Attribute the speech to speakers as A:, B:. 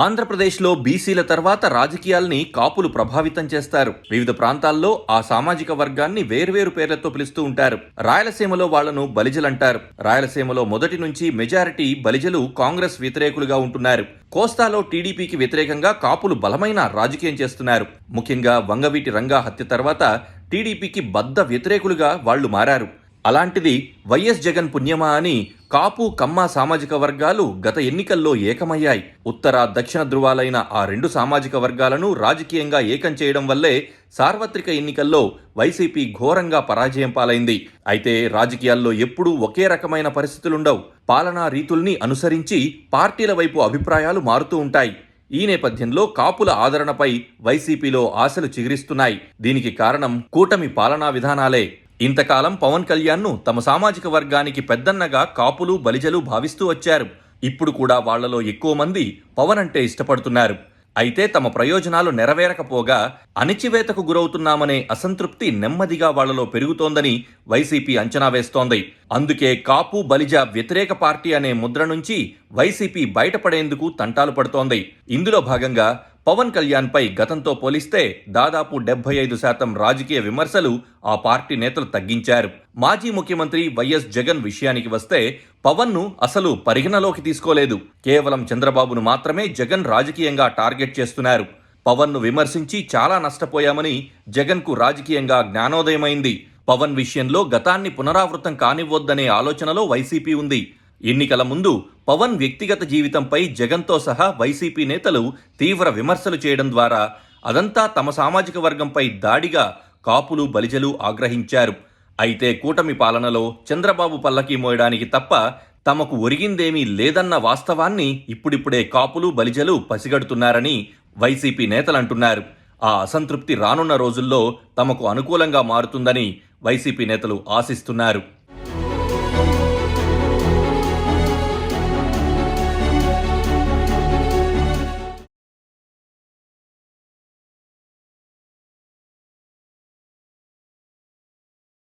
A: ఆంధ్రప్రదేశ్లో బీసీల తర్వాత రాజకీయాల్ని కాపులు ప్రభావితం చేస్తారు. వివిధ ప్రాంతాల్లో ఆ సామాజిక వర్గాన్ని వేర్వేరు పేర్లతో పిలుస్తూ ఉంటారు. రాయలసీమలో వాళ్లను బలిజలంటారు. రాయలసీమలో మొదటి నుంచి మెజారిటీ బలిజలు కాంగ్రెస్ వ్యతిరేకులుగా ఉంటున్నారు. కోస్తాలో టీడీపీకి వ్యతిరేకంగా కాపులు బలమైన రాజకీయం చేస్తున్నారు. ముఖ్యంగా వంగవీటి రంగా హత్య తర్వాత టీడీపీకి బద్ద వ్యతిరేకులుగా వాళ్లు మారారు. అలాంటిది వైఎస్ జగన్ పుణ్యమా అని కాపు కమ్మ సామాజిక వర్గాలు గత ఎన్నికల్లో ఏకమయ్యాయి. ఉత్తర దక్షిణ ధృవాలైన ఆ రెండు సామాజిక వర్గాలను రాజకీయంగా ఏకం చేయడం వల్లే సార్వత్రిక ఎన్నికల్లో వైసీపీ ఘోరంగా పరాజయం పాలైంది. అయితే రాజకీయాల్లో ఎప్పుడూ ఒకే రకమైన పరిస్థితులుండవు. పాలనా రీతుల్ని అనుసరించి పార్టీల వైపు అభిప్రాయాలు మారుతూ ఉంటాయి. ఈ నేపథ్యంలో కాపుల ఆదరణపై వైసీపీలో ఆశలు చిగురిస్తున్నాయి. దీనికి కారణం కూటమి పాలనా విధానాలే. ఇంతకాలం పవన్ కళ్యాణ్ను తమ సామాజిక వర్గానికి పెద్దన్నగా కాపులు బలిజలు భావిస్తూ వచ్చారు. ఇప్పుడు కూడా వాళ్లలో ఎక్కువ మంది పవన్ అంటే ఇష్టపడుతున్నారు. అయితే తమ ప్రయోజనాలు నెరవేరకపోగా అణిచివేతకు గురవుతున్నామనే అసంతృప్తి నెమ్మదిగా వాళ్లలో పెరుగుతోందని వైసీపీ అంచనా వేస్తోంది. అందుకే కాపు బలిజ వ్యతిరేక పార్టీ అనే ముద్ర నుంచి వైసీపీ బయటపడేందుకు తంటాలు పడుతోంది. ఇందులో భాగంగా పవన్ కళ్యాణ్ పై గతంతో పోలిస్తే దాదాపు 75% రాజకీయ విమర్శలు ఆ పార్టీ నేతలు తగ్గించారు. మాజీ ముఖ్యమంత్రి వైఎస్ జగన్ విషయానికి వస్తే పవన్ ను అసలు పరిగణలోకి తీసుకోలేదు. కేవలం చంద్రబాబును మాత్రమే జగన్ రాజకీయంగా టార్గెట్ చేస్తున్నారు. పవన్ ను విమర్శించి చాలా నష్టపోయామని జగన్ కు రాజకీయంగా జ్ఞానోదయమైంది. పవన్ విషయంలో గతాన్ని పునరావృతం కానివ్వొద్దనే ఆలోచనలో వైసీపీ ఉంది. ఎన్నికల ముందు పవన్ వ్యక్తిగత జీవితంపై జగన్తో సహా వైసీపీ నేతలు తీవ్ర విమర్శలు చేయడం ద్వారా అదంతా తమ సామాజిక వర్గంపై దాడిగా కాపులు బలిజలు ఆగ్రహించారు. అయితే కూటమి పాలనలో చంద్రబాబు పల్లకీ మోయడానికి తప్ప తమకు ఒరిగిందేమీ లేదన్న వాస్తవాన్ని ఇప్పుడిప్పుడే కాపులు బలిజలు పసిగడుతున్నారని వైసీపీ నేతలంటున్నారు. ఆ అసంతృప్తి రానున్న రోజుల్లో తమకు అనుకూలంగా మారుతుందని వైసీపీ నేతలు ఆశిస్తున్నారు.